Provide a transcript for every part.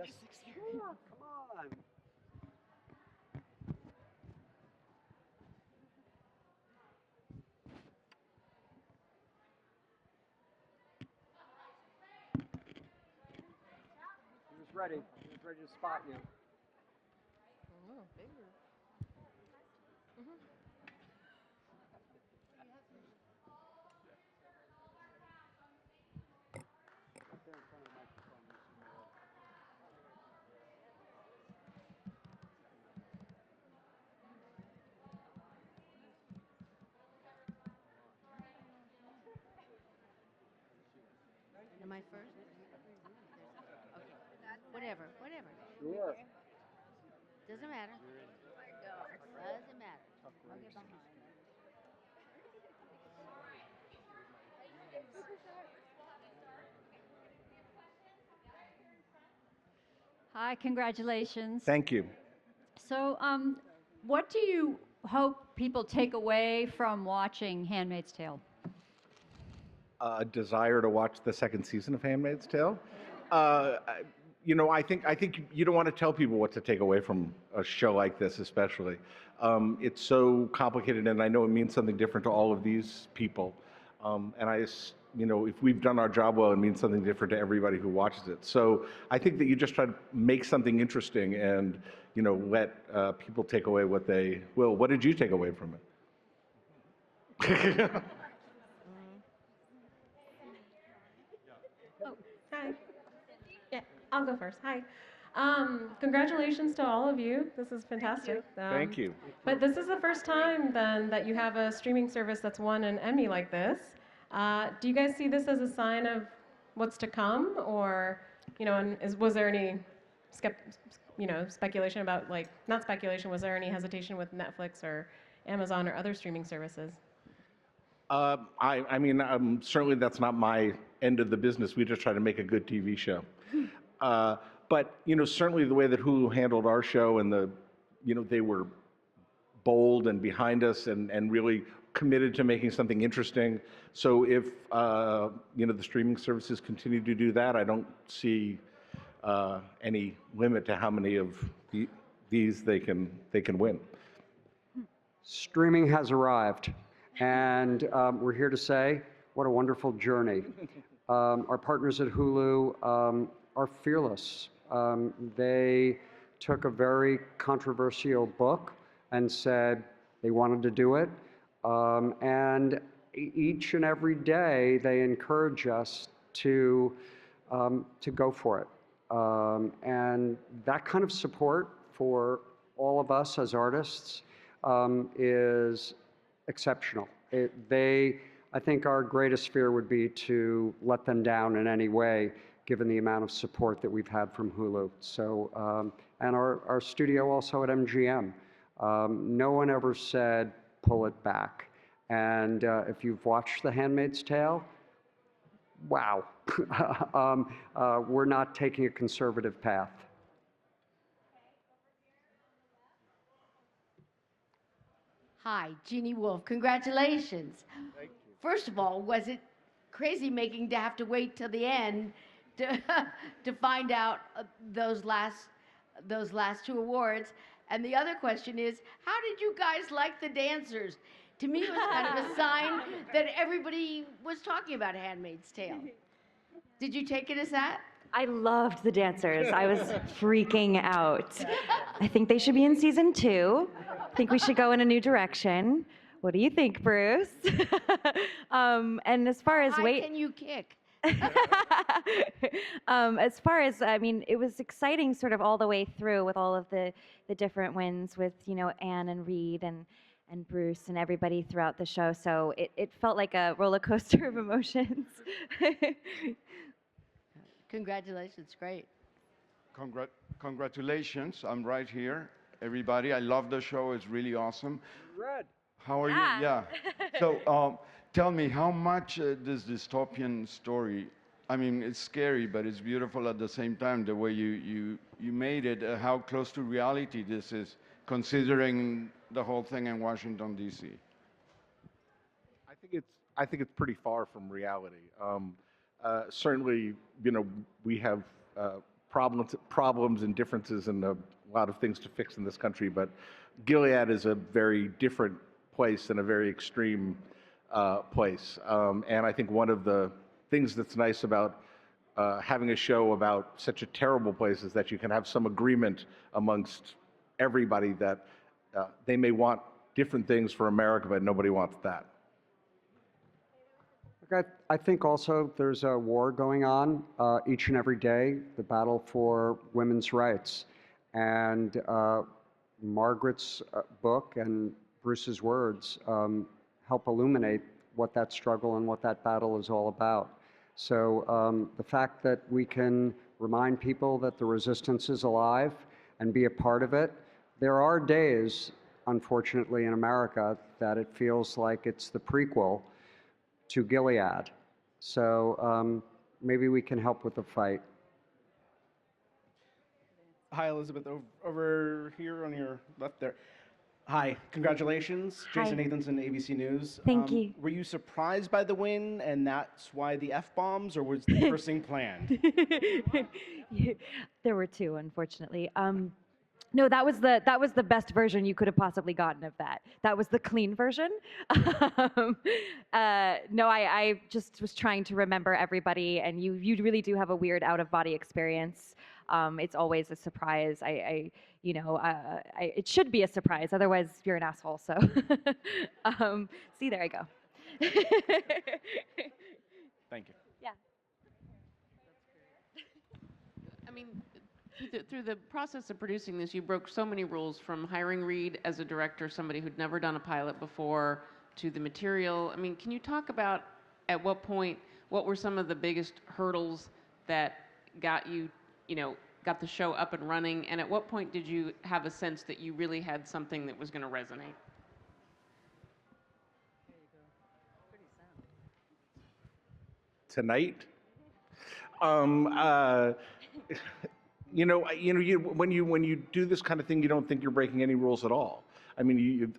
Yes, sure, come on. He was ready. He was ready to spot you. Oh, bigger. Up there in front of the microphone, you see more. Am I first? Okay. Whatever. Sure. Doesn't matter. Doesn't matter. I'll get behind. Hi, congratulations. Thank you. So, what do you hope people take away from watching Handmaid's Tale? A desire to watch the second season of Handmaid's Tale. I think you don't want to tell people what to take away from a show like this, especially. It's so complicated, and I know it means something different to all of these people. If we've done our job well, it means something different to everybody who watches it. So I think that you just try to make something interesting and, let people take away what they will. What did you take away from it? Oh, hi. Yeah, I'll go first. Hi. Congratulations to all of you. This is fantastic. Thank you. But this is the first time then that you have a streaming service that's won an Emmy like this. Do you guys see this as a sign of what's to come, or, and was there any, speculation about not speculation? Was there any hesitation with Netflix or Amazon or other streaming services? Certainly that's not my end of the business. We just try to make a good TV show. But certainly the way that Hulu handled our show and they were bold and behind us and really committed to making something interesting. So if the streaming services continue to do that, I don't see any limit to how many of these they can win. Streaming has arrived, and we're here to say what a wonderful journey. Our partners at Hulu are fearless. They took a very controversial book and said they wanted to do it. And each and every day they encourage us to go for it. And that kind of support for all of us as artists is exceptional. I think our greatest fear would be to let them down in any way, given the amount of support that we've had from Hulu. So, and our studio also at MGM. No one ever said, pull it back. And if you've watched The Handmaid's Tale, wow. We're not taking a conservative path. Hi, Jeannie Wolf. Congratulations. Thank you. First of all, was it crazy making to have to wait till the end to find out those last two awards? And the other question is, how did you guys like the dancers? To me, it was kind of a sign that everybody was talking about Handmaid's Tale. Did you take it as that? I loved the dancers. I was freaking out. I think they should be in season 2. I think we should go in a new direction. What do you think, Bruce? And as far as How high can you kick? As far as, it was exciting sort of all the way through with all of the different wins with, Anne and Reed and Bruce and everybody throughout the show. So it felt like a roller coaster of emotions. Congratulations, great. Congratulations, I'm right here. Everybody, I love the show, it's really awesome. Red. How are you? Yeah. So tell me, how much this dystopian story, it's scary, but it's beautiful at the same time, the way you made it, how close to reality this is, considering the whole thing in Washington, D.C. I think it's pretty far from reality. Certainly, we have problems and differences and a lot of things to fix in this country, but Gilead is a very different place and a very extreme place. And I think one of the things that's nice about having a show about such a terrible place is that you can have some agreement amongst everybody that they may want different things for America, but nobody wants that. Okay, I think also there's a war going on each and every day, the battle for women's rights. And Margaret's book and Bruce's words help illuminate what that struggle and what that battle is all about. So the fact that we can remind people that the resistance is alive and be a part of it. There are days, unfortunately, in America that it feels like it's the prequel to Gilead. So maybe we can help with the fight. Hi, Elizabeth, over here on your left there. Hi, congratulations. Hi. Jason Nathanson, ABC News. Thank you. Were you surprised by the win and that's why the F-bombs, or was the cursing planned? There were two, unfortunately. No, that was the best version you could have possibly gotten of that. That was the clean version. No, I just was trying to remember everybody, and you really do have a weird out-of-body experience. It's always a surprise. It should be a surprise. Otherwise, you're an asshole. So, see, there I go. Thank you. Yeah. I mean, through the process of producing this, you broke so many rules, from hiring Reed as a director, somebody who'd never done a pilot before, to the material. I mean, can you talk about at what point, what were some of the biggest hurdles that got you, got the show up and running, and at what point did you have a sense that you really had something that was going to resonate? Tonight? When you do this kind of thing, you don't think you're breaking any rules at all. I mean,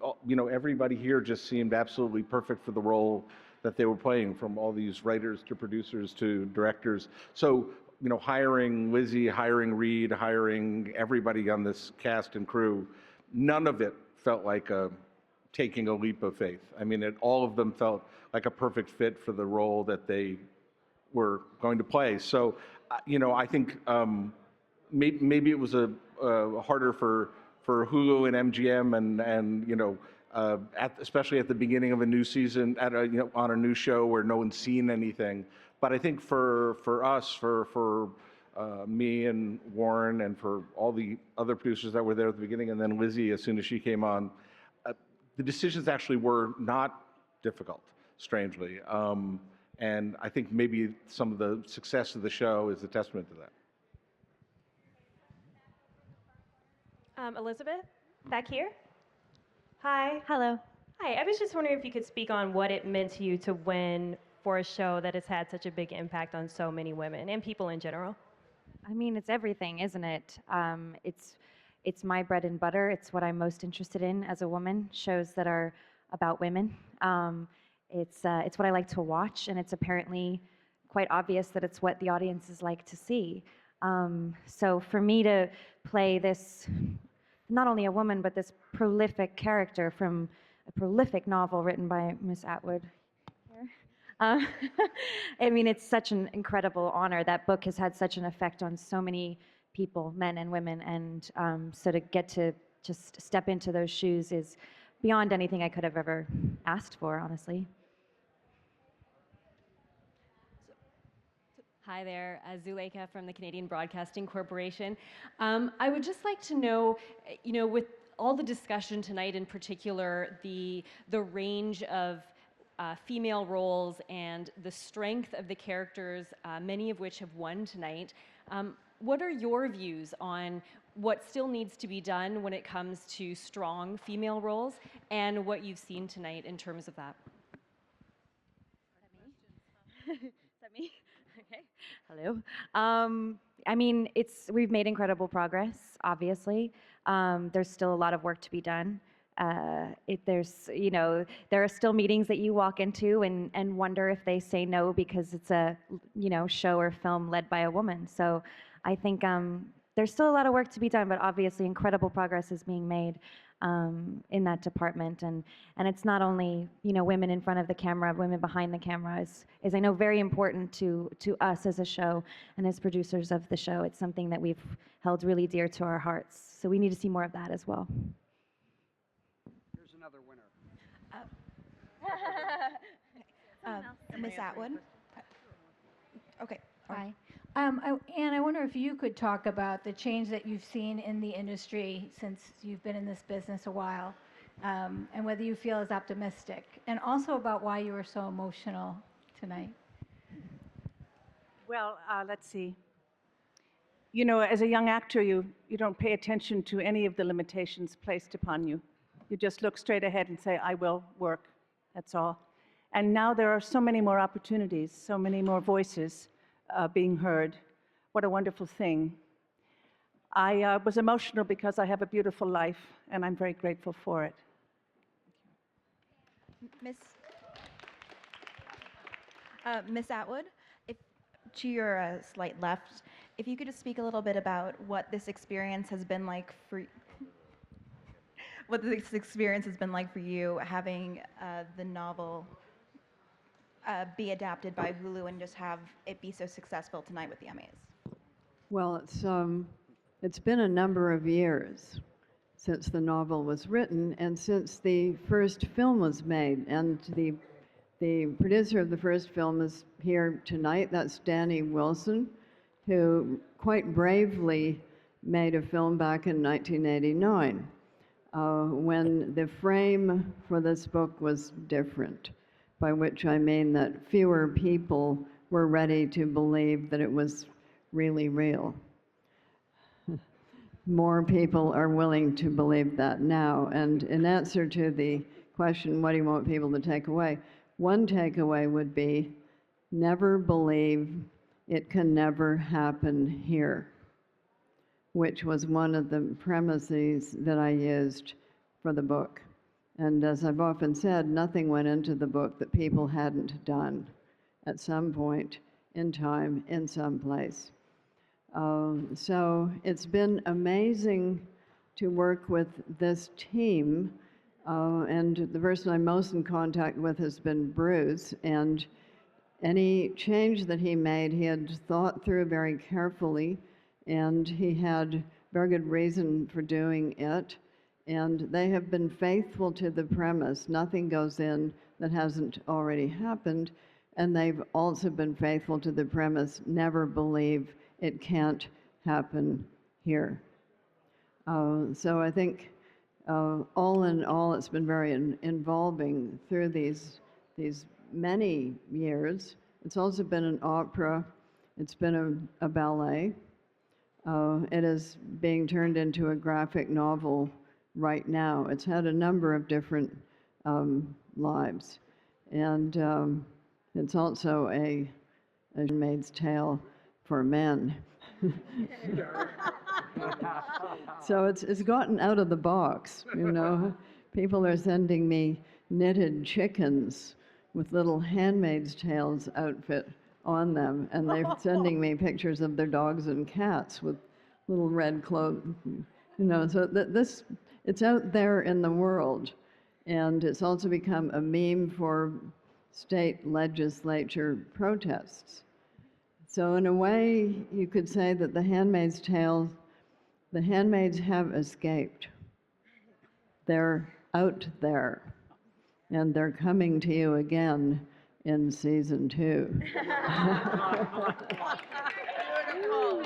everybody here just seemed absolutely perfect for the role that they were playing, from all these writers to producers to directors. So, hiring Lizzie, hiring Reed, hiring everybody on this cast and crew, none of it felt like taking a leap of faith. I mean, all of them felt like a perfect fit for the role that they were going to play. So, I think maybe it was harder for Hulu and MGM and especially at the beginning of a new season on a new show where no one's seen anything. But I think for us, for me and Warren, and for all the other producers that were there at the beginning, and then Lizzie as soon as she came on, the decisions actually were not difficult, strangely. And I think maybe some of the success of the show is a testament to that. Elizabeth, back here. Hi. Hello. Hi, I was just wondering if you could speak on what it meant to you to win for a show that has had such a big impact on so many women and people in general. I mean, it's everything, isn't it? It's my bread and butter. It's what I'm most interested in as a woman, shows that are about women. It's what I like to watch, and it's apparently quite obvious that it's what the audiences like to see. So for me to play this, not only a woman, but this prolific character from a prolific novel written by Miss Atwood. I mean, it's such an incredible honor. That book has had such an effect on so many people, men and women, and so to get to just step into those shoes is beyond anything I could have ever asked for, honestly. Hi there, Zuleika from the Canadian Broadcasting Corporation. I would just like to know, with all the discussion tonight, in particular, the range of female roles and the strength of the characters, many of which have won tonight, what are your views on what still needs to be done when it comes to strong female roles, and what you've seen tonight in terms of that? Is that me? Okay. Hello. I mean, we've made incredible progress, obviously. There's still a lot of work to be done. There are still meetings that you walk into and wonder if they say no because it's a, show or film led by a woman. So I think there's still a lot of work to be done, but obviously incredible progress is being made in that department. And it's not only, women in front of the camera, women behind the camera is I know very important to us as a show and as producers of the show. It's something that we've held really dear to our hearts. So we need to see more of that as well. Here's another winner. Miss Atwood. Okay. Hi. Anne, I wonder if you could talk about the change that you've seen in the industry since you've been in this business a while, and whether you feel as optimistic, and also about why you were so emotional tonight. Well, let's see. As a young actor, you don't pay attention to any of the limitations placed upon you. You just look straight ahead and say, I will work, that's all. And now there are so many more opportunities, so many more voices being heard. What a wonderful thing. I was emotional because I have a beautiful life, and I'm very grateful for it. Miss Atwood, if to your slight left, if you could just speak a little bit about what this experience has been like for you, having the novel be adapted by Hulu and just have it be so successful tonight with the Emmys. Well, it's been a number of years since the novel was written and since the first film was made. And the producer of the first film is here tonight. That's Danny Wilson, who quite bravely made a film back in 1989 when the frame for this book was different, by which I mean that fewer people were ready to believe that it was really real. More people are willing to believe that now. And in answer to the question, what do you want people to take away? One takeaway would be, never believe it can never happen here, which was one of the premises that I used for the book. And as I've often said, nothing went into the book that people hadn't done at some point in time, in some place. So it's been amazing to work with this team. And the person I'm most in contact with has been Bruce. And any change that he made, he had thought through very carefully, and he had very good reason for doing it. And they have been faithful to the premise. Nothing goes in that hasn't already happened. And they've also been faithful to the premise, never believe it can't happen here. So I think all in all, it's been very involving through these many years. It's also been an opera. It's been a ballet. It is being turned into a graphic novel right now. It's had a number of different lives. And it's also a Handmaid's Tale for men. So it's gotten out of the box, People are sending me knitted chickens with little Handmaid's Tales outfit on them, and they're sending me pictures of their dogs and cats with little red clothes, so it's out there in the world. And it's also become a meme for state legislature protests. So in a way, you could say that the Handmaid's Tale, the handmaids have escaped. They're out there, and they're coming to you again in season 2. Beautiful.